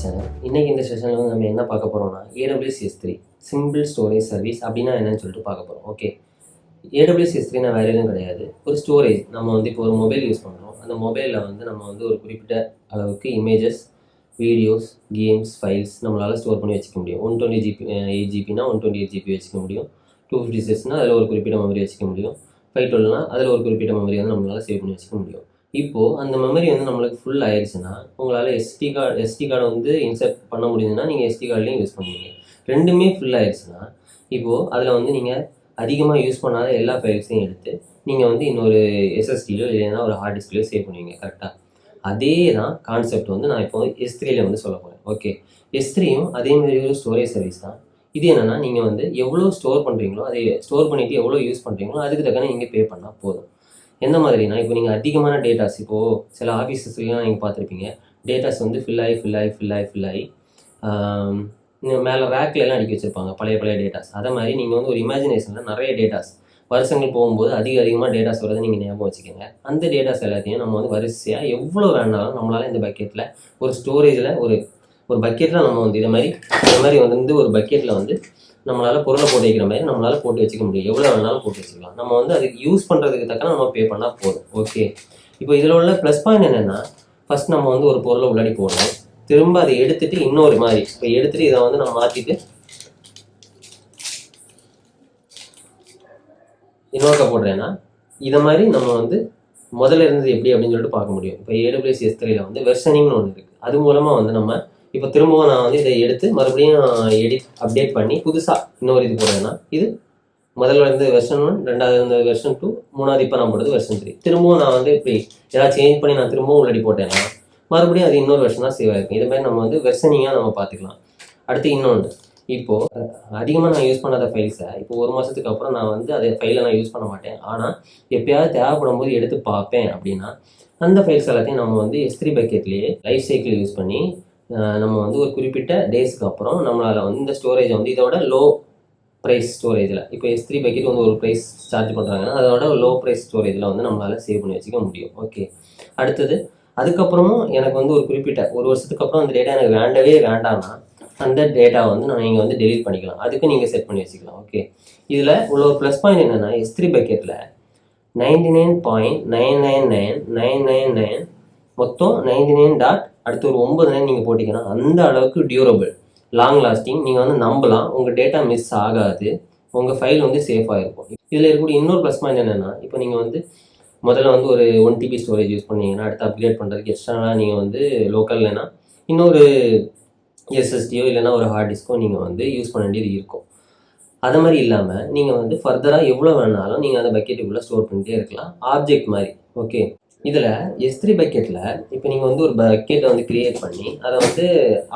Channel. இன்னைக்கு இந்த செஷனில் வந்து நம்ம என்ன பார்க்க போகிறோம்னா AWS S3 simple storage service அப்படின்னா என்னன்னு சொல்லிட்டு பார்க்க போகிறோம். ஓகே, AWS S3 வேறு எதுவும் கிடையாது, ஒரு ஸ்டோரேஜ். நம்ம வந்து இப்போ ஒரு மொபைல் யூஸ் பண்ணுறோம். அந்த மொபைலில் வந்து நம்ம வந்து ஒரு குறிப்பிட்ட அளவுக்கு இமேஜஸ், வீடியோஸ், கேம்ஸ், ஃபைல்ஸ் நம்மளால் ஸ்டோர் பண்ணி வச்சுக்க முடியும். 128 ஜிபினா 128 ஜிபி வச்சுக்க முடியும். 256னா அதில் ஒரு குறிப்பிட்ட மெமரி வச்சுக்க முடியும். 512னா அதில் ஒரு குறிப்பிட்ட மெமரி வந்து நம்மளால் சேவ் பண்ணி வச்சுக்க முடியும். இப்போது அந்த மெமரி வந்து நம்மளுக்கு ஃபுல் ஆயிடுச்சுன்னா உங்களால் எஸ்டி கார்டு வந்து இன்சர்ட் பண்ண முடியுதுன்னா நீங்கள் எஸ்டி கார்டுலேயும் யூஸ் பண்ணுவீங்க. ரெண்டுமே ஃபுல் ஆயிடுச்சுன்னா இப்போது அதில் வந்து நீங்கள் அதிகமாக யூஸ் பண்ணாத எல்லா ஃபைல்ஸையும் எடுத்து நீங்கள் வந்து இன்னொரு எஸ்எஸ்டியோ இல்லைன்னா ஒரு ஹார்ட் டிஸ்க்லையோ சேவ் பண்ணுவீங்க. கரெக்டாக அதே தான் கான்செப்ட் வந்து நான் இப்போ S3ல வந்து சொல்ல போகிறேன். ஓகே, S3யும் அதேமாதிரி ஒரு ஸ்டோரேஜ் சர்வீஸ் தான். இது என்னென்னா நீங்கள் வந்து எவ்வளோ ஸ்டோர் பண்ணுறீங்களோ அதை ஸ்டோர் பண்ணிவிட்டு எவ்வளோ யூஸ் பண்ணுறீங்களோ அதுக்கு தக்கன நீங்கள் பே பண்ணால் போதும். எந்த மாதிரினா இப்போ நீங்கள் அதிகமான டேட்டாஸ், இப்போது சில ஆஃபீஸஸ்லாம் நீங்கள் பார்த்துருப்பீங்க, டேட்டாஸ் வந்து ஃபில் ஆகி மேலே ரேக்லலாம் அடுக்கி வச்சுருப்பாங்க பழைய டேட்டாஸ். அதே மாதிரி நீங்கள் வந்து ஒரு இமேஜினேஷனில் நிறைய டேட்டாஸ் வருஷங்கள் போகும்போது அதிகமாக டேட்டாஸ் வரதை நீங்கள் ஞாபகம் வச்சுக்கோங்க. அந்த டேட்டாஸ் எல்லாத்தையும் நம்ம வந்து வரிசையாக எவ்வளோ வேணாலும் நம்மளால் இந்த பக்கெட்டில் ஒரு ஸ்டோரேஜில் ஒரு பக்கெட்டில் நம்ம வந்து இது மாதிரி வந்து ஒரு பக்கெட்டில் வந்து நம்மளால் பொருளை போட்டு வைக்கிற மாதிரி நம்மளால் போட்டு வச்சுக்க முடியும். எவ்வளோ வேணாலும் போட்டு வச்சுக்கலாம். நம்ம வந்து அதுக்கு யூஸ் பண்ணுறதுக்கு தக்க நம்ம பே பண்ணால் போதும். ஓகே, இப்போ இதில் உள்ள ப்ளஸ் பாயிண்ட் என்னென்னா, ஃபஸ்ட் நம்ம வந்து ஒரு பொருளை உள்ளாடி போடணும், திரும்ப அதை எடுத்துகிட்டு இன்னொரு மாதிரி இப்போ எடுத்துகிட்டு இதை வந்து நம்ம மாற்றிட்டு இன்னொருக்க போடுறேன்னா இதை மாதிரி நம்ம வந்து முதல்ல இருந்தது எப்படி அப்படின்னு சொல்லிட்டு பார்க்க முடியும். இப்போ AWS S3ல வந்து வெர்ஷனிங்னு ஒன்று இருக்குது. அது மூலமாக வந்து நம்ம இப்போ திரும்பவும் நான் வந்து இதை எடுத்து மறுபடியும் அப்டேட் பண்ணி புதுசாக இன்னொரு இது போடுறேன்னா இது முதல்ல இருந்து வெர்ஷன் 1, ரெண்டாவது வந்து வெர்ஷன் 2, மூணாவது இப்போ நான் போடுறது வெர்ஷன் 3. திரும்பவும் நான் வந்து இப்படி ஏதாவது சேஞ்ச் பண்ணி நான் திரும்பவும் உள்ளடி போட்டேன்னா மறுபடியும் அது இன்னொரு வெர்ஷனாக சேவ் ஆகிருக்கும். இது மாதிரி நம்ம வந்து வெர்ஷனிங்காக நம்ம பார்த்துக்கலாம். அடுத்து இன்னொன்று, இப்போது அதிகமாக நான் யூஸ் பண்ணாத ஃபைல்ஸை இப்போ ஒரு மாதத்துக்கு அப்புறம் நான் வந்து அதை ஃபைலை நான் யூஸ் பண்ண மாட்டேன், ஆனால் எப்போயாவது தேவைப்படும் போது எடுத்து பார்ப்பேன் அப்படின்னா அந்த ஃபைல்ஸ் எல்லாத்தையும் நம்ம வந்து S3 பக்கெட்லேயே லைஃப் சைக்கிள் யூஸ் பண்ணி நம்ம வந்து ஒரு குறிப்பிட்ட டேஸ்க்கு அப்புறம் நம்மளால் வந்து இந்த ஸ்டோரேஜை வந்து இதோட லோ ப்ரைஸ் ஸ்டோரேஜில், இப்போ S3 பக்கெட் வந்து ஒரு ப்ரைஸ் சார்ஜ் பண்ணுறாங்கன்னா அதோட லோ ப்ரைஸ் ஸ்டோரேஜில் வந்து நம்மளால் சேவ் பண்ணி வச்சுக்க முடியும். ஓகே, அடுத்தது அதுக்கப்புறமும் எனக்கு வந்து ஒரு குறிப்பிட்ட ஒரு வருஷத்துக்கு அப்புறம் அந்த டேட்டா எனக்கு வேண்டாம்னா அந்த டேட்டா வந்து நீங்கள் வந்து டெலீட் பண்ணிக்கலாம். அதுக்கு நீங்கள் செட் பண்ணி வச்சுக்கலாம். ஓகே, இதில் உள்ள ஒரு ப்ளஸ் பாயிண்ட் என்னென்னா S3 பக்கெட்டில் 99.999999 மொத்தம் 99 அடுத்து ஒரு 9 நீங்கள் போட்டிங்கன்னா அந்த அளவுக்கு டியூரபிள், லாங் லாஸ்டிங். நீங்கள் வந்து நம்பலாம், உங்கள் டேட்டா மிஸ் ஆகாது, உங்கள் ஃபைல் வந்து சேஃபாக இருக்கும். இதில் இருக்கக்கூடிய இன்னொரு ப்ளஸ் பாயிண்ட் என்னென்னா, இப்போ நீங்கள் வந்து முதல்ல வந்து ஒரு 1 TB ஸ்டோரேஜ் யூஸ் பண்ணீங்கன்னா அடுத்து அப்கிரேட் பண்ணுறதுக்கு எக்ஸ்ட்ரா நீங்கள் வந்து லோக்கல்னா இன்னொரு எஸ்எஸ்டியோ இல்லைனா ஒரு ஹார்ட் டிஸ்கோ நீங்கள் வந்து யூஸ் பண்ண வேண்டியது இருக்கும். அது மாதிரி இல்லாமல் நீங்கள் வந்து ஃபர்தராக எவ்வளோ வேணாலும் நீங்கள் அந்த பக்கெட்டுக்குள்ளே ஸ்டோர் பண்ணிட்டே இருக்கலாம், ஆப்ஜெக்ட் மாதிரி. ஓகே, இதில் S3 பக்கெட்டில் இப்போ நீங்கள் வந்து ஒரு பக்கெட்டை வந்து க்ரியேட் பண்ணி அதை வந்து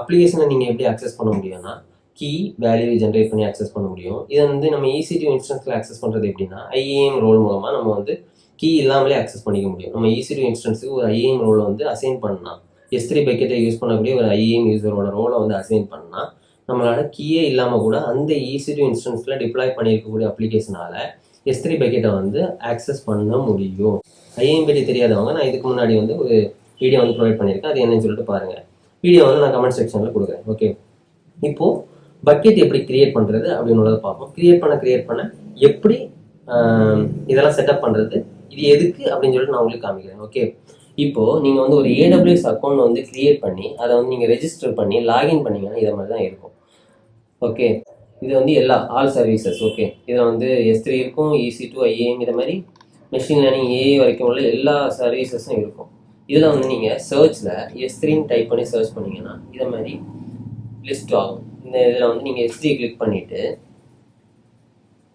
அப்ளிகேஷனை நீங்கள் எப்படி அக்சஸ் பண்ண முடியும்னா கீ வேல்யூ ஜென்ரேட் பண்ணி அக்சஸ் பண்ண முடியும். இதை வந்து நம்ம EC2 இன்ஸ்டன்ஸில் அக்சஸ் பண்ணுறது எப்படின்னா IAM ரோல் மூலமாக நம்ம வந்து கீ இல்லாமலே அக்சஸ் பண்ணிக்க முடியும். நம்ம EC2 இன்ஸ்டன்ஸுக்கு ஒரு IAM ரோலை வந்து அசைன் பண்ணலாம். S3 பக்கெட்டை யூஸ் பண்ணக்கூடிய ஒரு IAM யூசரோட ரோலை வந்து அசைன் பண்ணால் நம்மளால கீயே இல்லாமல் கூட அந்த EC2 இன்ஸ்டன்ஸில் டிப்ளாய் பண்ணியிருக்கக்கூடிய அப்ளிகேஷனால் S3 பக்கெட்டை வந்து ஆக்சஸ் பண்ண முடியும். IAM பற்றி தெரியாதவங்க நான் இதுக்கு முன்னாடி வந்து ஒரு வீடியோ வந்து ப்ரொவைட் பண்ணியிருக்கேன், அது என்னன்னு சொல்லிட்டு பாருங்கள். வீடியோ வந்து நான் கமெண்ட் செக்ஷனில் கொடுக்குறேன். ஓகே, இப்போது பக்கெட் எப்படி கிரியேட் பண்ணுறது அப்படின்னு உள்ளதை பார்ப்போம். கிரியேட் பண்ண எப்படி இதெல்லாம் செட்டப் பண்ணுறது, இது எதுக்கு அப்படின்னு சொல்லிட்டு நான் உங்களுக்கு காமிக்கிறேன். ஓகே, இப்போது நீங்கள் வந்து ஒரு AWS அக்கௌண்ட் வந்து க்ரியேட் பண்ணி அதை வந்து நீங்கள் ரெஜிஸ்டர் பண்ணி லாகின் பண்ணிங்கன்னா இதை மாதிரி தான் இருக்கும். ஓகே, இது வந்து ஆல் சர்வீசஸ். ஓகே, இதில் வந்து S3 இருக்கும், EC2, IAM, இதை மாதிரி மெஷின் லேர்னிங், AI வரைக்கும் உள்ள எல்லா சர்வீசஸும் இருக்கும். இதில் வந்து நீங்கள் சர்ச்சில் S3ன்னு டைப் பண்ணி சர்ச் பண்ணிங்கன்னா இதை மாதிரி லிஸ்ட் ஆகும். இந்த இதில் வந்து நீங்கள் S3 கிளிக் பண்ணிவிட்டு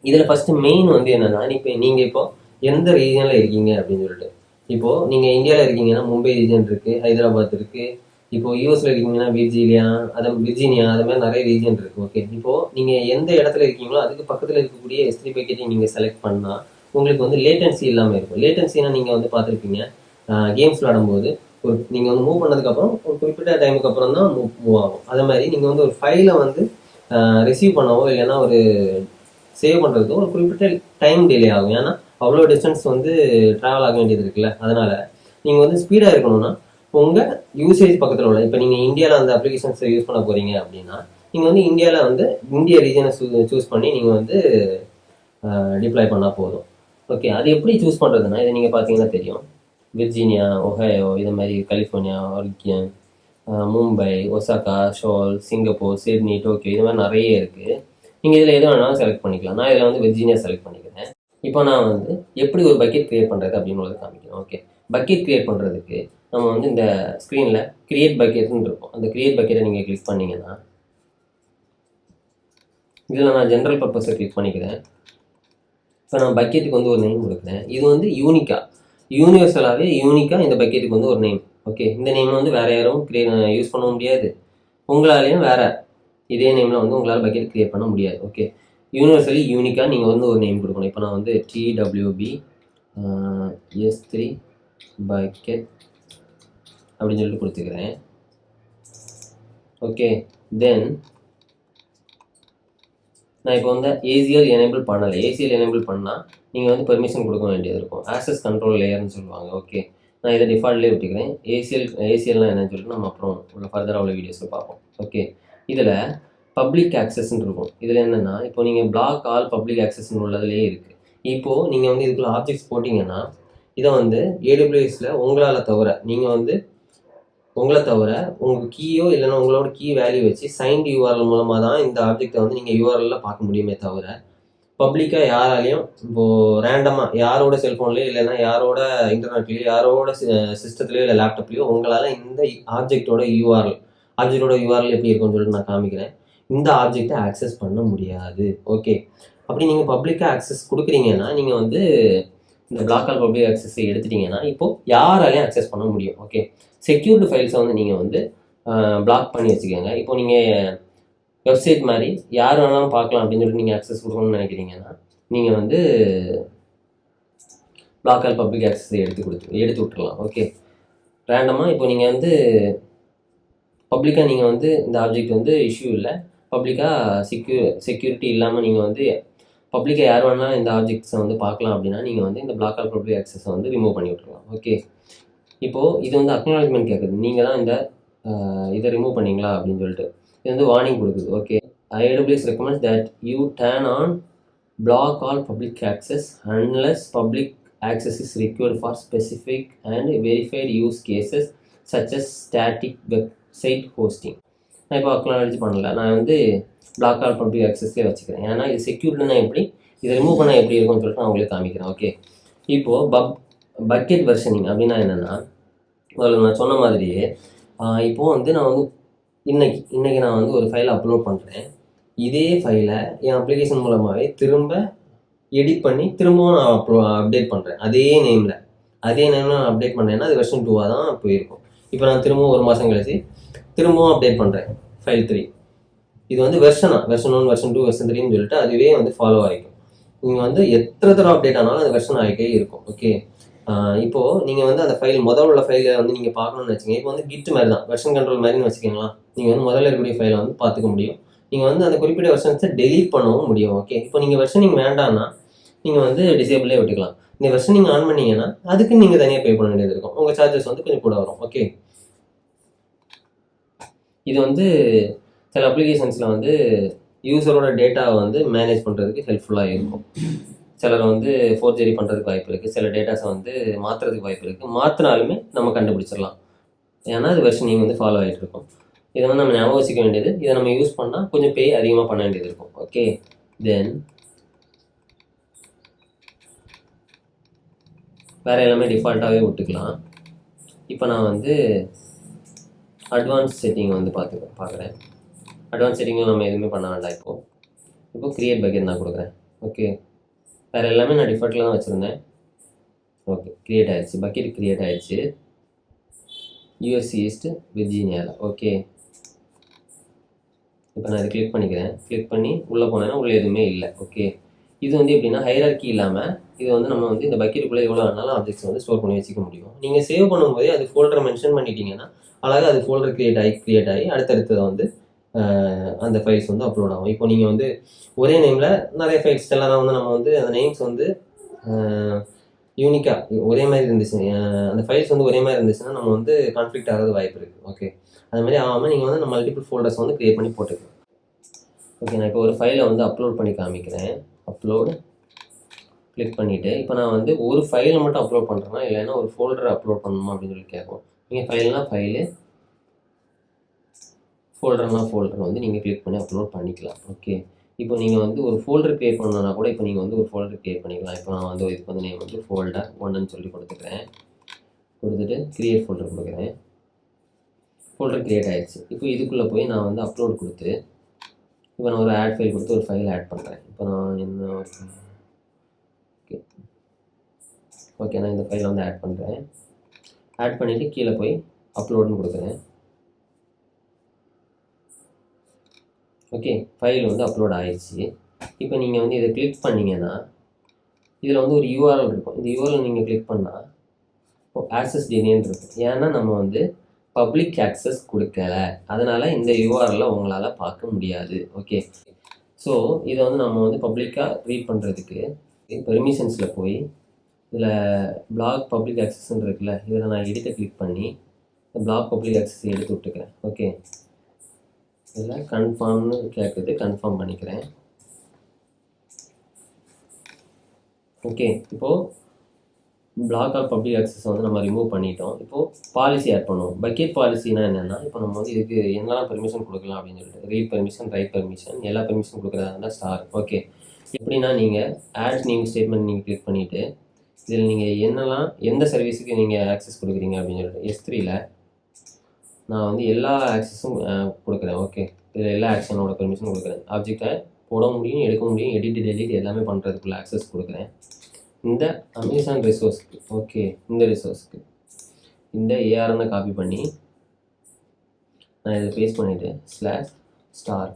இதில் ஃபஸ்ட்டு மெயின் வந்து என்னென்னா நீங்கள் இப்போ எந்த ரீஜனில் இருக்கீங்க அப்படின்னு சொல்லிட்டு, இப்போது நீங்கள் இந்தியாவில் இருக்கீங்கன்னா மும்பை ரீஜன் இருக்குது, ஹைதராபாத் இருக்குது. இப்போது யூஎஸில் இருக்கீங்கன்னா விர்ஜீனியா அது மாதிரி நிறைய ரீஜன் இருக்குது. ஓகே, இப்போது நீங்கள் எந்த இடத்துல இருக்கீங்களோ அதுக்கு பக்கத்தில் இருக்கக்கூடிய S3 பக்கெட்டை நீங்கள் செலக்ட் பண்ணால் உங்களுக்கு வந்து லேட்டன்சி இல்லாமல் இருக்கும். லேட்டன்சினா நீங்கள் வந்து பார்த்துருப்பீங்க, கேம்ஸ் விளாடும்போது நீங்கள் வந்து மூவ் பண்ணதுக்கப்புறம் ஒரு குறிப்பிட்ட டைமுக்கு அப்புறம் தான் மூவ் ஆகும். அதே மாதிரி நீங்கள் வந்து ஒரு ஃபைலை வந்து ரிசீவ் பண்ணவோ இல்லைன்னா ஒரு சேவ் பண்ணுறதுக்கோ ஒரு குறிப்பிட்ட டைம் டிலே ஆகும். ஏன்னா அவ்வளோ டிஸ்டன்ஸ் வந்து ட்ராவல் ஆக வேண்டியது இருக்குல்ல. அதனால் நீங்கள் வந்து ஸ்பீடாக இருக்கணும்னா உங்கள் யூசேஜ் பக்கத்தில் உள்ள இப்போ நீங்கள் இந்தியாவில் அந்த அப்ளிகேஷன்ஸை யூஸ் பண்ண போகிறீங்க அப்படின்னா நீங்கள் வந்து இந்தியாவில் வந்து இந்திய ரீஜனை சூஸ் பண்ணி நீங்கள் வந்து டிப்ளாய் பண்ணால் போதும். ஓகே, அது எப்படி சூஸ் பண்ணுறதுன்னா இதை நீங்கள் பார்த்தீங்கன்னா தெரியும். விர்ஜீனியா, ஒஹாயோ, இது மாதிரி California, Oregon, Mumbai, Osaka, Seoul, Singapore, Sydney, Tokyo, இது மாதிரி நிறைய இருக்குது. நீங்கள் இதில் எது வேணாலும் செலக்ட் பண்ணிக்கலாம். நான் இதில் வந்து விர்ஜீனியா செலக்ட் பண்ணிக்கிறேன். இப்போ நான் வந்து எப்படி ஒரு பக்கெட் க்ரியேட் பண்ணுறது அப்படின்னு காமிக்கிறேன். ஓகே, பக்கெட் க்ரியேட் பண்ணுறதுக்கு நம்ம வந்து இந்த ஸ்க்ரீனில் க்ரியேட் பக்கெட்னு இருக்கும். அந்த க்ரியேட் பக்கெட்டை நீங்கள் கிளிக் பண்ணிங்கன்னா இதில் நான் ஜென்ரல் பர்பஸை கிளிக் பண்ணிக்கிறேன். இப்போ நான் பக்கெட்டுக்கு வந்து ஒரு நேம் கொடுக்குறேன். இது வந்து யூனிவர்சலாகவே யூனிக்காக இந்த பக்கெட்டுக்கு வந்து ஒரு நேம். ஓகே, இந்த நேம் வந்து வேறு யாரும் யூஸ் பண்ண முடியாது. உங்களாலேயும் வேறு இதே நேமில் வந்து உங்களால் பக்கெட் க்ரியேட் பண்ண முடியாது. ஓகே, யூனிவர்சலி யூனிக்காக நீங்கள் வந்து ஒரு நேம் கொடுக்கணும். இப்போ நான் வந்து TWB S3 பக்கெட் அப்படின்னு சொல்லிட்டு கொடுத்துக்கிறேன். ஓகே, தென் நான் இப்போ வந்து ACL எனேபிள் பண்ணலை. ACL எனேபிள் பண்ணால் நீங்கள் வந்து பெர்மிஷன் கொடுக்க வேண்டியது இருக்கும். ஆக்சஸ் கண்ட்ரோல் லேயர்னு சொல்லுவாங்க. ஓகே, நான் இதை டிஃபால்ட்லேயே விட்டுக்கிறேன். ACLனால் என்னன்னு சொல்லிட்டு நம்ம அப்புறம் உள்ள ஃபர்தராக உள்ள வீடியோஸில் பார்ப்போம். ஓகே, இதில் பப்ளிக் ஆக்சஸ்ன்னு இருக்கும். இதில் என்னென்னா இப்போ நீங்கள் பிளாக் ஆல் பப்ளிக் ஆக்சஸ்ன்னு உள்ளதுலேயே இருக்குது. இப்போது நீங்கள் வந்து இதுக்குள்ள ஆப்ஜெக்ட்ஸ் போட்டிங்கன்னா இதை வந்து AWSல உங்களால் தவிர நீங்கள் வந்து உங்களை தவிர உங்கள் கீயோ இல்லைன்னா உங்களோட கீ வேல்யூ வச்சு சைன்ட் URL மூலமாக தான் இந்த ஆப்ஜெக்டை வந்து நீங்கள் URLல பார்க்க முடியுமே தவிர பப்ளிக்காக யாராலையும் இப்போது ரேண்டமாக யாரோட செல்ஃபோன்லேயோ இல்லைன்னா யாரோட இன்டர்நெட்லேயோ யாரோட சிஸ்டத்துலேயோ இல்லை லேப்டாப்லேயோ உங்களால் இந்த ஆப்ஜெக்டோட URL எப்படி இருக்கும்னு சொல்லிட்டு நான் காமிக்கிறேன். இந்த ஆப்ஜெக்டை ஆக்சஸ் பண்ண முடியாது. ஓகே, அப்படி நீங்கள் பப்ளிக்காக ஆக்சஸ் கொடுக்குறீங்கன்னா நீங்கள் வந்து இந்த பிளாக் ஆல் பப்ளிக் ஆக்சஸை எடுத்துட்டீங்கன்னா இப்போது யாராலையும் ஆக்சஸ் பண்ண முடியும். ஓகே, செக்யூர்டு ஃபைல்ஸை வந்து நீங்கள் வந்து பிளாக் பண்ணி வச்சுக்கோங்க. இப்போ நீங்கள் வெப்சைட் மாதிரி யார் வேணாலும் பார்க்கலாம் அப்படின்னு சொல்லிட்டு நீங்கள் ஆக்சஸ் கொடுக்கணும்னு நினைக்கிறீங்கன்னா நீங்கள் வந்து பிளாக் ஆல் பப்ளிக் ஆக்சஸை எடுத்து விட்டுறலாம். ஓகே, ரேண்டமாக இப்போ நீங்கள் வந்து பப்ளிக்காக நீங்கள் வந்து இந்த ஆப்ஜெக்ட் வந்து இஷ்யூ இல்லை, பப்ளிக்காக செக்யூரிட்டி இல்லாமல் நீங்கள் வந்து பப்ளிக்காக யார் வேணாலும் இந்த ஆப்ஜெக்ட்ஸை வந்து பார்க்கலாம் அப்படின்னா நீங்கள் வந்து இந்த பிளாக் ஆல் பப்ளிக் ஆக்சஸை வந்து ரிமூவ் பண்ணி விட்டுருலாம். ஓகே, இப்போது இது வந்து அக்னாலஜ்மெண்ட் கேட்குது. நீங்கள் தான் இந்த இதை ரிமூவ் பண்ணீங்களா அப்படின்னு சொல்லிட்டு இது வந்து வார்னிங் கொடுக்குது. Okay, AWS recommends that you turn on block all public access unless public access is required for specific and verified use cases such as static website hosting. நான் இப்போ அக்னாலஜ் பண்ணல, நான் வந்து பிளாக் ஆல் பப்ளிக் ஆக்சஸ்லேயே வச்சுக்கிறேன். ஏன்னா இது செக்யூர்டுனா எப்படி, இதை ரிமூவ் பண்ணால் எப்படி இருக்கும்னு சொல்லிட்டு நான் உங்களுக்கு காமிக்கிறேன். ஓகே, இப்போது பக்கெட் வெர்ஷனிங் அப்படின்னா என்னென்னா அதில் நான் சொன்ன மாதிரியே இப்போது வந்து நான் வந்து இன்றைக்கி நான் வந்து ஒரு ஃபைலை அப்லோட் பண்ணுறேன். இதே ஃபைலை என் அப்ளிகேஷன் மூலமாகவே திரும்ப எடிட் பண்ணி திரும்பவும் நான் அப்டேட் பண்ணுறேன். அதே நேமில் நான் அப்டேட் பண்ணேன்னா அது வெர்ஷன் 2 தான் போயிருக்கும். இப்போ நான் திரும்பவும் ஒரு மாதம் கழிச்சு திரும்பவும் அப்டேட் பண்ணுறேன் ஃபைல் 3. இது வந்து வெர்ஷன் 1, வெர்ஷன் 2, வெர்ஷன் 3ன்னு சொல்லிட்டு அதுவே வந்து ஃபாலோ ஆகிக்கும். நீங்கள் வந்து எத்தனை தடவை அப்டேட் ஆனாலும் அது வெர்ஷன் ஆகிட்டே இருக்கும். ஓகே, இப்போது நீங்கள் வந்து அந்த ஃபைல் உள்ள ஃபைலை வந்து நீங்கள் பார்க்கணும்னு வச்சுக்கோங்க. இப்போ வந்து கிட் மாதிரி தான், வெர்ஷன் கண்ட்ரோல் மாதிரின்னு வச்சுக்கோங்களா. நீங்கள் வந்து முதல்ல இருக்கக்கூடிய ஃபைலை வந்து பார்த்துக்க முடியும். நீங்கள் வந்து அந்த குறிப்பிட்ட வெர்ஷன்ஸை டெலீட் பண்ணவும் முடியும். ஓகே, இப்போ நீங்கள் வெர்ஷனிங் வேண்டாம்னா நீங்கள் வந்து டிசேபிளே விட்டுக்கலாம். இந்த வெர்ஷனிங் ஆன் பண்ணிங்கன்னா அதுக்கு நீங்கள் தனியாக பே பண்ண வேண்டியது இருக்கும். உங்கள் சார்ஜஸ் வந்து கொஞ்சம் கூட வரும். ஓகே, இது வந்து சில அப்ளிகேஷன்ஸில் வந்து யூசரோட டேட்டாவை வந்து மேனேஜ் பண்ணுறதுக்கு ஹெல்ப்ஃபுல்லாக இருக்கும். சிலர் வந்து ஃபோர்ஜரி பண்ணுறதுக்கு வாய்ப்பு இருக்குது, சில டேட்டாஸை வந்து மாற்றுறதுக்கு வாய்ப்பு இருக்குது. மாற்றினாலுமே நம்ம கண்டுபிடிச்சிடலாம், ஏன்னா அது வெர்ஷனிங் வந்து ஃபாலோ ஆகிட்டு இருக்கும். இதை வந்து நம்ம ஞாபகம் வச்சுக்க வேண்டியது, இதை நம்ம யூஸ் பண்ணால் கொஞ்சம் பே அதிகமாக பண்ண வேண்டியது இருக்கும். ஓகே, தென் வேறு எல்லாமே டிஃபால்ட்டாகவே விட்டுக்கலாம். இப்போ நான் வந்து அட்வான்ஸ் செட்டிங் வந்து பார்க்குறேன். அட்வான்ஸ் செட்டிங்கில் நம்ம எதுவுமே பண்ண வேண்டாம். இப்போ க்ரியேட் பக்கெட் நான் கொடுக்குறேன். ஓகே, வேறு எல்லாமே நான் டிஃபால்ட்டில் தான் வச்சுருந்தேன். ஓகே, க்ரியேட் ஆகிடுச்சு, பக்கெட் க்ரியேட் ஆகிடுச்சு US ஈஸ்ட் விர்ஜீனியாவில். ஓகே, இப்போ நான் இதை கிளிக் பண்ணிக்கிறேன். கிளிக் பண்ணி உள்ளே போனேன்னா உள்ளே எதுவுமே இல்லை. ஓகே, இது வந்து எப்படின்னா ஹைரார்க்கி இல்லாமல் இது வந்து நம்ம வந்து இந்த பக்கெட்டுக்குள்ளே எவ்வளோ வேணாலும் ஆப்ஜெக்ட்ஸ் வந்து ஸ்டோர் பண்ணி வச்சுக்க முடியும். நீங்கள் சேவ் பண்ணும்போதே அது ஃபோல்டரை மென்ஷன் பண்ணிட்டீங்கன்னா அழகாக அது ஃபோல்டர் க்ரியேட் ஆகி அடுத்தடுத்ததை வந்து அந்த ஃபைல்ஸ் வந்து அப்லோட் ஆகும். இப்போ நீங்கள் வந்து ஒரே நேமில் நிறைய ஃபைல்ஸ் எல்லாம் வந்து நம்ம வந்து அந்த நேம்ஸ் வந்து யூனிக்காக ஒரே மாதிரி இருந்துச்சு, அந்த ஃபைல்ஸ் வந்து ஒரே மாதிரி இருந்துச்சுன்னா நம்ம வந்து கான்ஃப்ளிக்ட் ஆகிறது வாய்ப்பு இருக்குது. ஓகே, அது மாதிரி ஆகாமல் நீங்கள் வந்து மல்டிபிள் ஃபோல்டர்ஸ் வந்து க்ரியேட் பண்ணி போட்டுக்கலாம். ஓகே, நான் இப்போ ஒரு ஃபைலை வந்து அப்லோட் பண்ணி காமிக்கிறேன். அப்லோடு கிளிக் பண்ணிவிட்டு இப்போ நான் வந்து ஒரு ஃபைலை மட்டும் அப்லோட் பண்ணுறேன்னா இல்லைன்னா ஒரு ஃபோல்டரை அப்லோட் பண்ணணுமா அப்படின்னு சொல்லி கேட்கும். நீங்கள் ஃபைல்னால் ஃபைலு, ஃபோல்டர்னால் ஃபோல்டர் வந்து நீங்கள் கிளிக் பண்ணி அப்லோட் பண்ணிக்கலாம். ஓகே, இப்போ நீங்கள் வந்து ஒரு ஃபோல்டர் க்ரியேட் பண்ணணுன்னா கூட இப்போ நீங்கள் வந்து ஒரு ஃபோல்டர் க்ரியேட் பண்ணிக்கலாம். இப்போ நான் வந்து இதுக்கு வந்து நேம் வந்து ஃபோல்டர் 1ன்னு சொல்லி கொடுத்துக்கிறேன். கொடுத்துட்டு க்ரியேட் ஃபோல்டர் கொடுக்குறேன். ஃபோல்டர் க்ரியேட் ஆகிடுச்சு. இப்போ இதுக்குள்ளே போய் நான் வந்து அப்லோட் கொடுத்து இப்போ நான் ஒரு ஆட் ஃபைல் கொடுத்து ஒரு ஃபைல் ஆட் பண்ணுறேன். இப்போ நான் என்ன ஓகே நான் இந்த ஃபைலை வந்து ஆட் பண்ணுறேன். ஆட் பண்ணிவிட்டு கீழே போய் அப்லோடுன்னு கொடுக்குறேன். ஓகே, ஃபைல் வந்து அப்லோட் ஆகிடுச்சு. இப்போ நீங்கள் வந்து இதை கிளிக் பண்ணிங்கன்னா இதில் வந்து ஒரு யூஆர்எல் இருக்கும். இந்த யூஆர்எல் நீங்கள் கிளிக் பண்ணால் ஆக்சஸ் டினைன் இருக்கும். ஏன்னா நம்ம வந்து பப்ளிக் ஆக்சஸ் கொடுக்கல, அதனால் இந்த யூஆர்எல்லை உங்களால் பார்க்க முடியாது. ஓகே, ஸோ இதை வந்து நம்ம வந்து பப்ளிக்காக ரீட் பண்ணுறதுக்கு பெர்மிஷன்ஸில் போய் இதில் பிளாக் பப்ளிக் ஆக்சஸ்ன்னு இருக்குல்ல, இதில் நான் எடிட்டை கிளிக் பண்ணி இந்த பிளாக் பப்ளிக் ஆக்சஸ் எடுத்து விட்டுக்கிறேன். ஓகே, இதில் கன்ஃபார்ம்னு கேட்குறது, கன்ஃபார்ம் பண்ணிக்கிறேன். ஓகே, இப்போது பிளாக் ஆஃப் பப்ளிக் ஆக்சஸ் வந்து நம்ம ரிமூவ் பண்ணிட்டோம். இப்போது பாலிசி ஆட் பண்ணுவோம். பக்கெட் பாலிசினா என்னென்னா இப்போ நம்ம வந்து இதுக்கு என்னெல்லாம் பெர்மிஷன் கொடுக்கலாம் அப்படின்னு சொல்லிட்டு ரீட் பெர்மிஷன், ரைட் பெர்மிஷன், எல்லா பெர்மிஷன் கொடுக்குறதா இருந்தால் ஸ்டார். ஓகே, எப்படின்னா நீங்கள் ஆட் நியூ ஸ்டேட்மெண்ட் நீங்கள் கிளிக் பண்ணிவிட்டு இதில் நீங்கள் என்னெல்லாம் எந்த சர்வீஸுக்கு நீங்கள் ஆக்சஸ் கொடுக்குறீங்க அப்படின்னு சொல்லிட்டு S3ல் நான் வந்து எல்லா ஆக்சஸும் கொடுக்குறேன். ஓகே, இதில் எல்லா ஆக்ஷனோட பெர்மிஷன் கொடுக்குறேன். ஆப்ஜெக்டை போட முடியும், எடுக்க முடியும், எடிட் டெலிட் எல்லாமே பண்ணுறதுக்குள்ள ஆக்சஸ் கொடுக்குறேன். இந்த அமேசான் ரிசோர்ஸ்க்கு, ஓகே, இந்த ரிசோர்ஸ்க்கு இந்த ஏஆர்என்னை காப்பி பண்ணி நான் இதை பேஸ்ட் பண்ணிவிட்டு /ஸ்டார்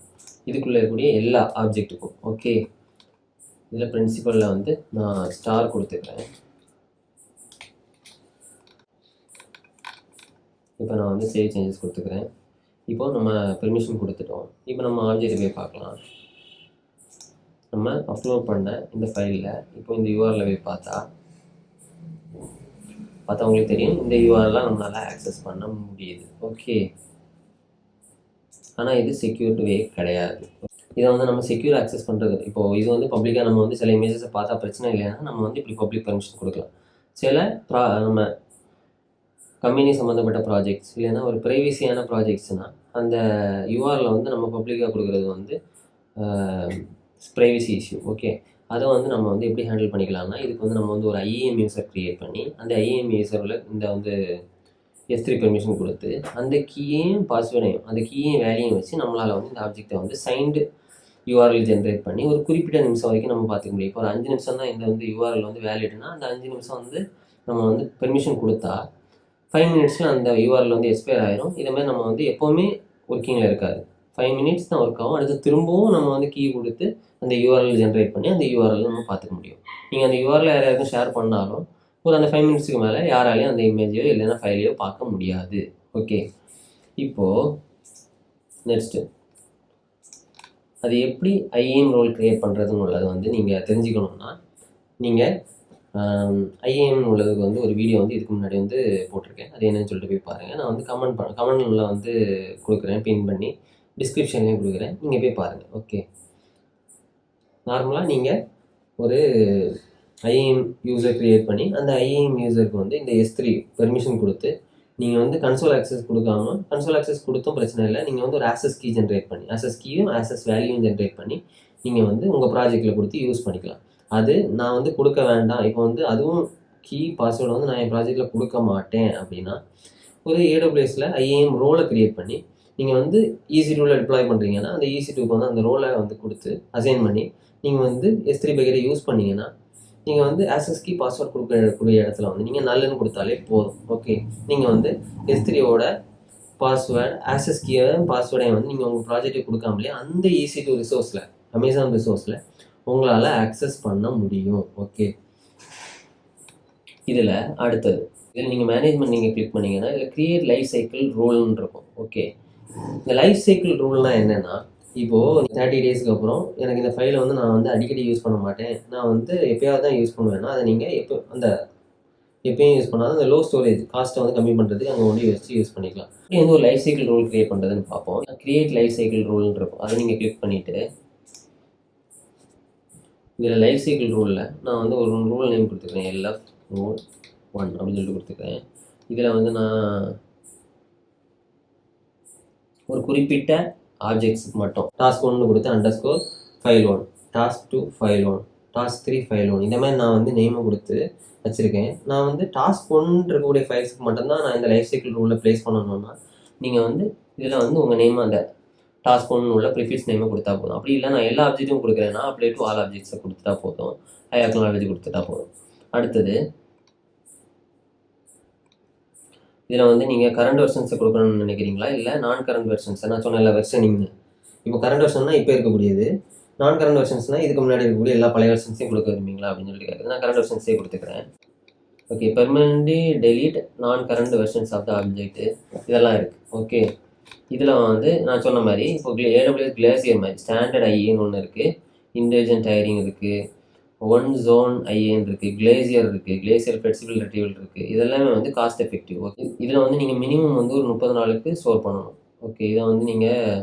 இதுக்குள்ளே இருக்கக்கூடிய எல்லா ஆப்ஜெக்ட்டுக்கும், ஓகே, இதில் பிரின்சிபலில் வந்து நான் ஸ்டார் கொடுத்துக்கிறேன். இப்போ நான் வந்து சேவ் சேஞ்சஸ் கொடுத்துக்கிறேன். இப்போ நம்ம பெர்மிஷன் கொடுத்துட்டோம். இப்போ நம்ம ஆப்ஜெக்ட் போய் பார்க்கலாம். நம்ம அப்லோட் பண்ண இந்த ஃபைலில் இப்போ இந்த யூஆர்எல் போய் பார்த்தா உங்களுக்கு தெரியும் இந்த யூஆர்எல்லாம் நம்மளால் ஆக்சஸ் பண்ண முடியுது. ஓகே, ஆனால் இது செக்யூர்டு வே கிடையாது. இதை வந்து நம்ம செக்யூர் ஆக்சஸ் பண்ணுறது, இப்போது இது வந்து பப்ளிக்காக நம்ம வந்து சில இமேஜஸை பார்த்தா பிரச்சனை இல்லைன்னா நம்ம வந்து இப்படி பப்ளிக் பெர்மிஷன் கொடுக்கலாம். சில நம்ம கம்பெனி சம்மந்தப்பட்ட ப்ராஜெக்ட்ஸ் இல்லைன்னா ஒரு ப்ரைவசியான ப்ராஜெக்ட்ஸ்னால் அந்த யூஆர்எல் வந்து நம்ம பப்ளிக்காக கொடுக்குறது வந்து ப்ரைவசி இஷ்யூ. ஓகே, அதை வந்து நம்ம வந்து எப்படி ஹேண்டில் பண்ணிக்கலாம்னா இதுக்கு வந்து நம்ம வந்து ஒரு IAM யூசர் க்ரியேட் பண்ணி அந்த IAM யூசரில் இந்த வந்து S3 பெர்மிஷன் கொடுத்து அந்த கீயையும் பாஸ்வேர்டையும் அந்த கீயையும் வேல்யூயும் வச்சு நம்மளால் வந்து இந்த ஆப்ஜெக்டை வந்து சைன்டு யூஆர்எல் ஜென்ரேட் பண்ணி ஒரு குறிப்பிட்ட நிமிஷம் வரைக்கும் நம்ம பார்த்துக்க முடியும். இப்போ ஒரு 5 நிமிஷம் தான் இந்த வந்து யூஆர்எல் வந்து வேலிட்னா அந்த 5 நிமிஷம் வந்து நம்ம வந்து பெர்மிஷன் கொடுத்தா 5 மினிட்ஸில் அந்த யூஆர்எல் வந்து எக்ஸ்பயர் ஆயிரும். இதேமாதிரி நம்ம வந்து எப்போவுமே ஒர்க்கிங்கில் இருக்காது, 5 மினிட்ஸ் தான் ஒர்க் ஆகும். அடுத்து திரும்பவும் நம்ம வந்து கீ கொடுத்து அந்த யூஆர்எல் ஜென்ரேட் பண்ணி அந்த யூஆர்எல் நம்ம பார்த்துக்க முடியும். நீங்கள் அந்த யூஆர்எல் யாராருக்கும் ஷேர் பண்ணாலும் ஒரு அந்த 5 மினிட்ஸுக்கு மேலே யாராலையும் அந்த இமேஜையோ இல்லைன்னா ஃபைலையோ பார்க்க முடியாது. ஓகே, இப்போது நெக்ஸ்ட்டு அது எப்படி IAM ரோல் க்ரியேட் பண்ணுறதுன்னு உள்ளது வந்து நீங்கள் தெரிஞ்சுக்கணுன்னா நீங்கள் IAM உள்ளதுக்கு வந்து ஒரு வீடியோ வந்து இதுக்கு முன்னாடி வந்து போட்டிருக்கேன். அது என்னன்னு சொல்லிட்டு போய் பாருங்கள். நான் வந்து கமெண்ட்ல வந்து கொடுக்குறேன், பின் பண்ணி டிஸ்கிரிப்ஷன்லேயும் கொடுக்குறேன், நீங்கள் போய் பாருங்கள். ஓகே, நார்மலாக நீங்கள் ஒரு IAM யூசர் க்ரியேட் பண்ணி அந்த IAM யூசருக்கு வந்து இந்த S3 பெர்மிஷன் கொடுத்து நீங்கள் வந்து கன்சோல் ஆக்சஸ் கொடுக்காம கன்சோல் ஆக்சஸ் கொடுத்தும் பிரச்சனை இல்லை. நீங்கள் வந்து ஒரு ஆக்சஸ் கீ ஜென்ரேட் பண்ணி ஆக்சஸ் கீயும் ஆக்சஸ் வேல்யூயும் ஜென்ரேட் பண்ணி நீங்கள் வந்து உங்கள் ப்ராஜெக்டில் கொடுத்து யூஸ் பண்ணிக்கலாம். அது நான் வந்து கொடுக்க வேண்டாம், இப்போ வந்து அதுவும் கீ பாஸ்வேர்டு வந்து நான் என் ப்ராஜெக்டில் கொடுக்க மாட்டேன் அப்படின்னா ஒரு AWSல IAM ரோலை க்ரியேட் பண்ணி நீங்கள் வந்து EC2வில் டிப்ளாய் பண்ணுறீங்கன்னா அந்த EC2க்கு வந்து அந்த ரோலை வந்து கொடுத்து அசைன் பண்ணி நீங்கள் வந்து S3 பக்கெட்டை யூஸ் பண்ணிங்கன்னா நீங்கள் வந்து ஆக்சஸ் கீ பாஸ்வேர்ட் கொடுக்கக்கூடிய இடத்துல வந்து நீங்கள் நல்லன்னு கொடுத்தாலே போதும். ஓகே, நீங்கள் வந்து S3யோட பாஸ்வேர்டு ஆக்சஸ் கீயை பாஸ்வேர்டையும் வந்து நீங்கள் உங்கள் ப்ராஜெக்ட்டுக்கு கொடுக்காமலே அந்த EC2 ரிசோர்ஸில் அமேசான் ரிசோர்ஸில் உங்களால் ஆக்சஸ் பண்ண முடியும். ஓகே, இதில் அடுத்தது இதில் நீங்கள் மேனேஜ்மெண்ட் நீங்கள் கிளிக் பண்ணிங்கன்னா இதில் க்ரியேட் லைஃப் சைக்கிள் ரூல்னு இருக்கும். ஓகே, இந்த லைஃப் சைக்கிள் ரூல்னால் என்னென்னா இப்போது 30 டேஸ்க்கு அப்புறம் எனக்கு இந்த ஃபைலை வந்து நான் வந்து அடிக்கடி யூஸ் பண்ண மாட்டேன், நான் வந்து எப்பயாவது தான் யூஸ் பண்ணுவேன்னா அதை நீங்கள் எப்பயும் யூஸ் பண்ணாத அந்த லோ ஸ்டோரேஜ் காஸ்ட்டை வந்து கம்மி பண்ணுறதுக்கு அங்கே ஒன்று வச்சு யூஸ் பண்ணிக்கலாம். இப்படி வந்து ஒரு லைஃப் சைக்கிள் ரூல் கிரியேட் பண்ணுறதுன்னு பார்ப்போம். கிரியேட் லைஃப் சைக்கிள் ரூல்னு இருக்கும், அதை நீங்கள் கிளிக் பண்ணிவிட்டு இதில் லைஃப் சைக்கிள் ரூலில் நான் வந்து ஒரு ரூல் நேம் கொடுத்துக்கிறேன், LF ரூல் 1 அப்படின்னு சொல்லிட்டு கொடுத்துக்கிறேன். இதில் வந்து நான் ஒரு குறிப்பிட்ட ஆப்ஜெக்ட்ஸுக்கு மட்டும் டாஸ்க் 1 கொடுத்து underscore file 1, task 2 file 1, task 3 file 1, இந்த மாதிரி நான் வந்து நேமை கொடுத்து வச்சுருக்கேன். நான் வந்து டாஸ்க் 1 இருக்கக்கூடிய ஃபைல்ஸுக்கு மட்டும்தான் நான் இந்த லைஃப் சைக்கிள் ரூலில் ப்ளேஸ் பண்ணணும்னா நீங்கள் வந்து இதில் வந்து உங்கள் நேம் அந்த டாஸ்க் 1 உள்ள ப்ரிஃபிக்ஸ் நேமை கொடுத்தா போதும். அப்படி இல்லை நான் எல்லா ஆப்ஜெக்ட்டும் கொடுக்குறேன்னா அப்ளை டு ஆல் ஆப்ஜெக்ட்ஸை கொடுத்துட்டா போதும், ஐ அக்னாலஜ் கொடுத்துட்டா போதும். அடுத்தது இதில் வந்து நீங்கள் கரண்ட் வெர்ஷன்ஸை கொடுக்கணும்னு நினைக்கிறீங்களா, இல்லை நான் கரண்ட் வெர்ஷன்ஸை? நான் சொன்ன வெர்ஷனிங்னு இப்போ கரண்ட் வெர்ஷன்னா இப்போ இருக்கக்கூடியது, நான் கரண்ட் வெர்ஷன்ஸ்னால் இதுக்கு முன்னாடி இருக்கக்கூடிய எல்லா பழைய வெர்ஷன்ஸையும் கொடுக்க விரும்புங்களா அப்படின்னு சொல்லிட்டு கேட்குறது. நான் கரண்ட் வெர்ஷன்ஸே கொடுத்துக்கிறேன். Okay, permanently delete noncurrent versions of the object இதெல்லாம் இருக்குது. ஓகே, இதில் வந்து நான் சொன்ன மாதிரி இப்போ AWS கிளேசியர் மாதிரி ஸ்டாண்டர்ட் ஐஏன்னு ஒன்று இருக்குது, இன்டெலிஜென்ட் ஹையரிங் இருக்குது, ஒன் ஜோன் ஐஏன்னு இருக்குது, கிளேசியர் ஃப்ளெக்சிபிள் ரெட்ரீவல் இருக்குது. இதெல்லாமே வந்து காஸ்ட் எஃபெக்டிவ். ஓகே, இதில் வந்து நீங்கள் மினிமம் வந்து ஒரு 30 நாளுக்கு ஸ்டோர் பண்ணணும். ஓகே, இதை வந்து நீங்கள்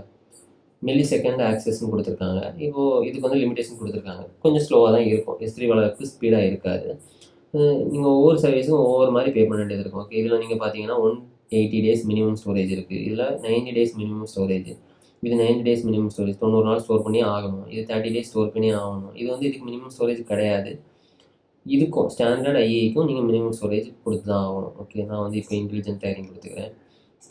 மில்லி செகண்ட் ஆக்சஸ்ன்னு கொடுத்துருக்காங்க. இப்போது இதுக்கு வந்து லிமிடேஷன் கொடுத்துருக்காங்க, கொஞ்சம் ஸ்லோவாக தான் இருக்கும், S3 வளர்க்கு ஸ்பீடாக இருக்காது. நீங்கள் ஒவ்வொரு சர்வீஸும் ஒவ்வொரு மாதிரி பே பண்ண வேண்டியது இருக்கும். ஓகே, இதில் நீங்கள் பார்த்தீங்கன்னா 180 டேஸ் மினிமம் ஸ்டோரேஜ் இருக்குது, இதில் 90 டேஸ் மினிமம் ஸ்டோரேஜ், இது 90 டேஸ் மினிமம் ஸ்டோரேஜ் 90 நாள் ஸ்டோர் பண்ணி ஆகணும், இது 30 டேஸ் ஸ்டோர் பண்ணி ஆகணும். இது வந்து இதுக்கு மினிமம் ஸ்டோரேஜ் கிடையாது, இதுக்கும் ஸ்டாண்டர்ட் ஐஏக்கும் நீங்கள் மினிமம் ஸ்டோரேஜ் கொடுத்து தான் ஆகணும். ஓகே, நான் வந்து இப்போ இன்டெலிஜென்ட் ஹையரிங் கொடுத்துக்கிறேன்.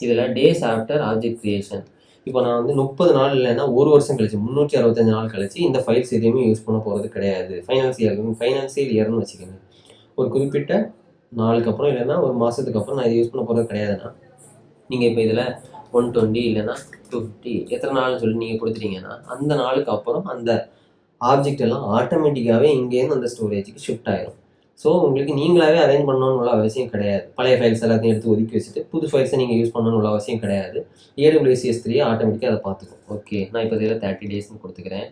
இதில் டேஸ் ஆஃப்டர் ஆப்ஜெக்ட் கிரியேஷன், இப்போ நான் வந்து 30 நாள் இல்லைன்னா ஒரு வருஷம் கழிச்சு 365 நாள் கழிச்சு இந்த ஃபைல்ஸ் எதையுமே யூஸ் பண்ண போகிறது கிடையாது. ஃபைனான்சியல் இயர்னு வச்சுக்கோங்க. ஒரு குறிப்பிட்ட நாளுக்கு அப்புறம் இல்லைன்னா ஒரு மாதத்துக்கு அப்புறம் நான் இதை யூஸ் பண்ண போகிறது கிடையாதுன்னா நீங்கள் இப்போ இதில் 120 இல்லைன்னா 250 எத்தனை நாள்னு சொல்லி நீங்கள் கொடுத்துட்டீங்கன்னா அந்த நாளுக்கு அப்புறம் அந்த ஆப்ஜெக்ட் எல்லாம் ஆட்டோமேட்டிக்காகவே இங்கேருந்து அந்த ஸ்டோரேஜுக்கு ஷிஃப்ட் ஆயிரும். ஸோ உங்களுக்கு நீங்களாகவே அரேஞ்ச் பண்ணணும்னு உள்ள அவசியம் கிடையாது. பழைய ஃபைல்ஸ் எல்லாத்தையும் எடுத்து ஒதுக்கி வச்சுட்டு புது ஃபைல்ஸை நீங்கள் யூஸ் பண்ணணும்னு உள்ள அவசியம் கிடையாது. AWS S3 ஆட்டோமேட்டிக்காக அதை பார்த்துக்கும். ஓகே, நான் இப்போ இதில் 30 டேஸ்ன்னு கொடுத்துக்கிறேன்.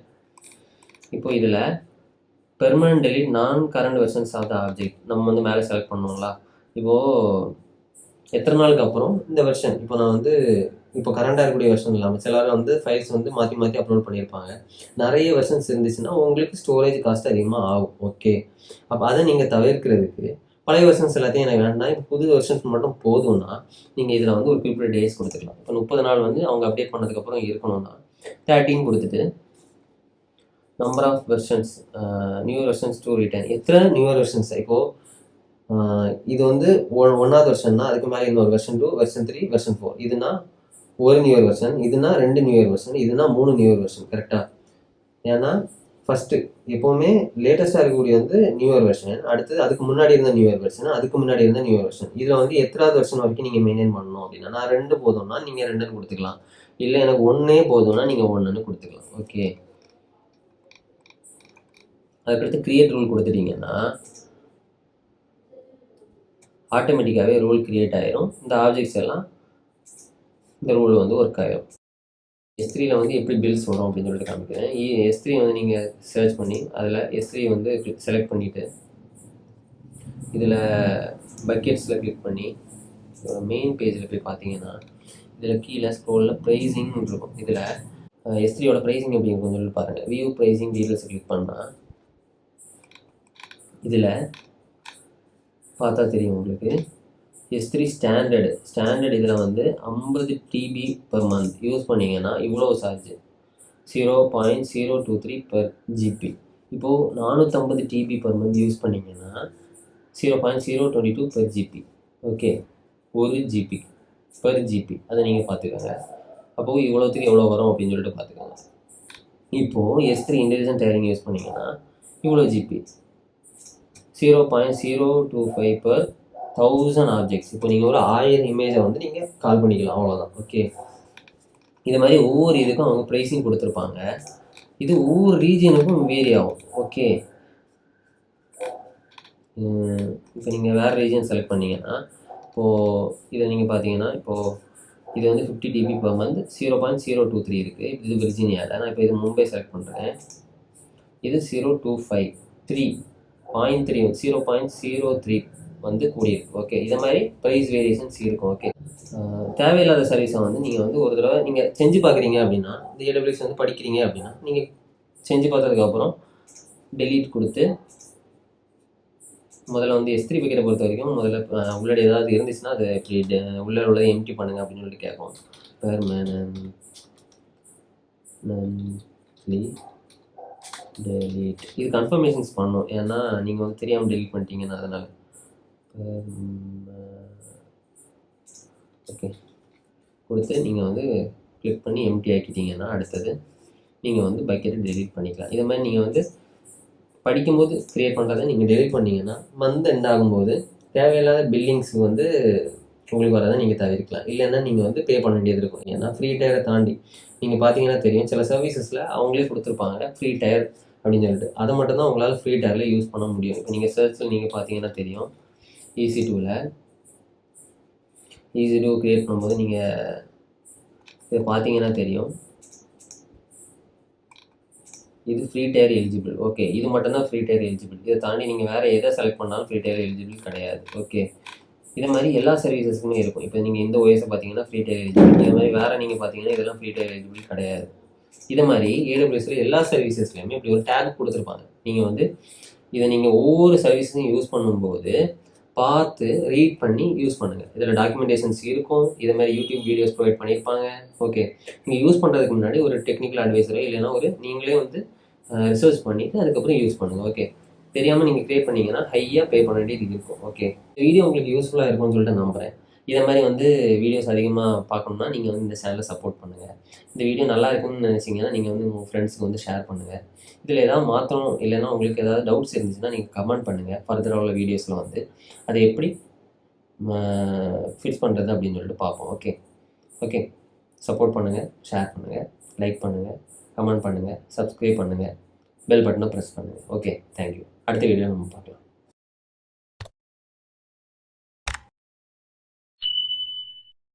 இப்போ இதில் permanent delete noncurrent versions of the object நம்ம வந்து மேலே செலக்ட் பண்ணுவோங்களா. இப்போது எத்தனை நாளுக்கு அப்புறம் இந்த வெர்ஷன் இப்போ நான் வந்து இப்போ கரண்டாக இருக்கக்கூடிய வெர்ஷன் இல்லாமல் சிலர் வந்து ஃபைல்ஸ் வந்து மாற்றி மாற்றி அப்லோட் பண்ணியிருப்பாங்க. நிறைய வெர்ஷன்ஸ் இருந்துச்சுன்னா உங்களுக்கு ஸ்டோரேஜ் காஸ்ட் அதிகமாக ஆகும். ஓகே, அப்போ அதை நீங்கள் தவிர்க்கிறதுக்கு பழைய வெர்ஷன்ஸ் எல்லாத்தையும் எனக்கு வேண்டாம், இப்போ புது வெர்ஷன்ஸ் மட்டும் போதும்னா நீங்கள் இதில் வந்து ஒரு குறிப்பிட்ட டேஸ் கொடுத்துக்கலாம். இப்போ 30 நாள் வந்து அவங்க அப்டேட் பண்ணதுக்கப்புறம் இருக்கணும்னா 13 கொடுத்துட்டு number of versions new versions to return, எத்தனை நியூவர் வெர்ஷன்ஸ். இப்போது இது வந்து 1வது வெர்ஷன்னா அதுக்கு மேலே இன்னொரு வெர்ஷன் 2, வெர்ஷன் 3, வெர்ஷன் 4, இதுனா ஒரு நியூவர் வெர்ஷன், இதுனா 2 நியூவர் வெர்ஷன், இதுனா 3 நியூவர் வெர்ஷன். கரெக்டாக? ஏன்னா ஃபஸ்ட்டு எப்போவுமே லேட்டஸ்ட்டாக இருக்கக்கூடிய வந்து நியூவர் வெர்ஷன், அடுத்தது அதுக்கு முன்னாடி இருந்த நியூவர் வெர்ஷன், அதுக்கு முன்னாடி இருந்த நியூவர் வெர்ஷன். இதில் வந்து எத்தனாவது வெர்ஷன் வரைக்கும் நீங்கள் மெயின்டைன் பண்ணணும் அப்படின்னா நான் 2 போதும்னா நீங்கள் 2ன்னு கொடுத்துக்கலாம், இல்லை எனக்கு 1 போதும்னா நீங்கள் 1ன்னு கொடுத்துக்கலாம். ஓகே, அதுக்கடுத்து கிரியேட் ரூல் கொடுத்துட்டீங்கன்னா ஆட்டோமேட்டிக்காகவே ரூல் கிரியேட் ஆகிரும். இந்த ஆப்ஜெக்ட்ஸ் எல்லாம் இந்த ரூல் வந்து ஒர்க் ஆகிரும். S3ல வந்து எப்படி பில்ஸ் வரும் அப்படின்னு சொல்லிட்டு காமிக்கிறேன். S3 வந்து நீங்கள் சர்ச் பண்ணி அதில் S3 வந்து செலக்ட் பண்ணிவிட்டு இதில் பக்கெட்ஸில் கிளிக் பண்ணி மெயின் பேஜில் போய் பார்த்தீங்கன்னா இதில் கீழே ஸ்க்ரோலில் ப்ரைஸிங் இருக்கும். இதில் S3யோட ப்ரைஸிங் எப்படி இருக்குன்னு சொல்லி பாருங்கள். வியூ ப்ரைஸிங் டீட்டெயில்ஸை கிளிக் பண்ணால் இதில் பார்த்தா தெரியும் உங்களுக்கு. S3 ஸ்டாண்டர்ட் இதில் வந்து 50 TB per month யூஸ் பண்ணிங்கன்னா இவ்வளோ சார்ஜ் 0.023 per GB. இப்போது 450 TB per month யூஸ் பண்ணிங்கன்னா 0.022 per GB. Okay, 1 GB per GB, அதை நீங்கள் பார்த்துக்கோங்க. அப்போது இவ்வளோத்துக்கு எவ்வளோ வரும் அப்படின்னு சொல்லிட்டு பார்த்துக்கோங்க. இப்போது S3 இன்டெலிஜென்ட் ஹையரிங் யூஸ் பண்ணிங்கன்னா இவ்வளோ GB 0.025 per 1000 ஆப்ஜெக்ட்ஸ். இப்போ நீங்கள் ஒரு 1000 இமேஜை வந்து நீங்கள் கால் பண்ணிக்கலாம், அவ்வளோதான். ஓகே, இது மாதிரி ஒவ்வொரு இதுக்கும் அவங்க ப்ரைஸிங் கொடுத்துருப்பாங்க. இது ஒவ்வொரு ரீஜனுக்கும் வேரி ஆகும். ஓகே, இப்போ நீங்கள் வேறு ரீஜன் செலக்ட் பண்ணிங்கன்னா இப்போது இதை நீங்கள் பார்த்தீங்கன்னா இப்போது இது வந்து 50 dB per month 0.023 இருக்குது. இது விர்ஜீனியாவில். நான் இப்போ இது மும்பை செலக்ட் பண்ணுறேன். இது 0.253 0.03 வந்து கூடியிருக்கு. ஓகே, இதை மாதிரி ப்ரைஸ் வேரியேஷன்ஸ் இருக்கும். ஓகே, தேவையில்லாத சர்வீஸை வந்து நீங்கள் வந்து ஒரு தடவை நீங்கள் செஞ்சு பார்க்குறீங்க அப்படின்னா, இந்த AWS வந்து படிக்கிறீங்க அப்படின்னா நீங்கள் செஞ்சு பார்த்ததுக்கப்புறம் டெலீட் கொடுத்து முதல்ல வந்து S3 பக்கெட்டை பொறுத்த வரைக்கும் முதல்ல உள்ளே ஏதாவது இருந்துச்சுன்னா அதை இப்படி உள்ளே உள்ளதை எம்டி பண்ணுங்க அப்படின்னு சொல்லிட்டு கேட்கும். பெர்மனன்ட்லி டெலீட் இது கன்ஃபர்மேஷன்ஸ் பண்ணணும், ஏன்னா நீங்கள் வந்து தெரியாமல் டெலீட் பண்ணிட்டீங்கன்னா அதனால். ஓகே கொடுத்து நீங்கள் வந்து கிளிக் பண்ணி எம்டி ஆக்கிட்டீங்கன்னா அடுத்தது நீங்கள் வந்து பக்கெட்டை டெலீட் பண்ணிக்கலாம். இதை மாதிரி நீங்கள் வந்து படிக்கும்போது க்ரியேட் பண்ணுறதை நீங்கள் டெலீட் பண்ணிங்கன்னா மந்த் எண்ட் ஆகும்போது தேவையில்லாத பில்லிங்ஸ் வந்து உங்களுக்கு வரதை நீங்கள் தவிர்க்கலாம். இல்லைன்னா நீங்கள் வந்து பே பண்ண வேண்டியது இருக்கும். ஏன்னா ஃப்ரீ டயரை தாண்டி நீங்கள் பார்த்தீங்கன்னா தெரியும், சில சர்வீசஸில் அவங்களே கொடுத்துருப்பாங்க ஃப்ரீ டயர் அப்படின்னு சொல்லிட்டு. அதை மட்டும்தான் உங்களால் ஃப்ரீ டயரில் யூஸ் பண்ண முடியும். இப்போ நீங்கள் சர்ச்சில் நீங்கள் பார்த்தீங்கன்னா தெரியும், EC2 க்ரியேட் பண்ணும்போது நீங்கள் இதை பார்த்தீங்கன்னா தெரியும், இது ஃப்ரீ டயர் எலிஜிபிள். ஓகே, இது மட்டும்தான் ஃப்ரீ டயர் எலிஜிபிள். இதை தாண்டி நீங்கள் வேறு எதை செலக்ட் பண்ணாலும் ஃப்ரீ டயர் எலிஜிபிள் கிடையாது. ஓகே, இது மாதிரி எல்லா சர்வீசஸுக்குமே இருக்கும். இப்போ நீங்கள் இந்த OS பார்த்தீங்கன்னா ஃப்ரீ டயர் எலிஜிபிள். இது மாதிரி வேறு நீங்கள் பார்த்தீங்கன்னா இதெல்லாம் ஃப்ரீ டயர் எலிஜிபிள் கிடையாது. இதை மாதிரி AWSல எல்லா சர்வீசஸ்லையுமே இப்படி ஒரு டேக் கொடுத்துருப்பாங்க. நீங்கள் வந்து இதை நீங்கள் ஒவ்வொரு சர்வீஸையும் யூஸ் பண்ணும்போது பார்த்து ரீட் பண்ணி யூஸ் பண்ணுங்கள். இதில் டாக்குமெண்டேஷன்ஸ் இருக்கும். இதை மாதிரி யூடியூப் வீடியோஸ் ப்ரொவைட் பண்ணியிருப்பாங்க. ஓகே, நீங்கள் யூஸ் பண்ணுறதுக்கு முன்னாடி ஒரு டெக்னிக்கல் அட்வைஸரோ இல்லைன்னா ஒரு நீங்களே வந்து ரிசர்ச் பண்ணிவிட்டு அதுக்கப்புறம் யூஸ் பண்ணுங்கள். ஓகே, தெரியாமல் நீங்கள் க்ரியேட் பண்ணிங்கன்னா ஹையாக பே பண்ண வேண்டியது இருக்கும். ஓகே, இந்த வீடியோ உங்களுக்கு யூஸ்ஃபுல்லாக இருக்கும்னு சொல்லிட்டு நம்புகிறேன். இதை மாதிரி வந்து வீடியோஸ் அதிகமாக பார்க்கணுன்னா நீங்கள் வந்து இந்த சேனலை சப்போர்ட் பண்ணுங்கள். இந்த வீடியோ நல்லா இருக்குன்னு நினச்சிங்கன்னா நீங்கள் வந்து உங்கள் ஃப்ரெண்ட்ஸுக்கு வந்து ஷேர் பண்ணுங்கள். இதில் ஏதாவது மாற்றணும் இல்லைன்னா உங்களுக்கு ஏதாவது டவுட்ஸ் இருந்துச்சுன்னா நீங்கள் கமெண்ட் பண்ணுங்கள். ஃபர்தராக உள்ள வீடியோஸில் வந்து அதை எப்படி ஃபிக்ஸ் பண்ணுறது அப்படின்னு சொல்லிட்டு பார்ப்போம். ஓகே, சப்போர்ட் பண்ணுங்கள், ஷேர் பண்ணுங்கள், லைக் பண்ணுங்கள், கமெண்ட் பண்ணுங்கள், சப்ஸ்கிரைப் பண்ணுங்கள், பெல் பட்டனை ப்ரெஸ் பண்ணுங்கள். Okay, thank you. அடுத்த வீடியோ நம்ம பார்க்கலாம்.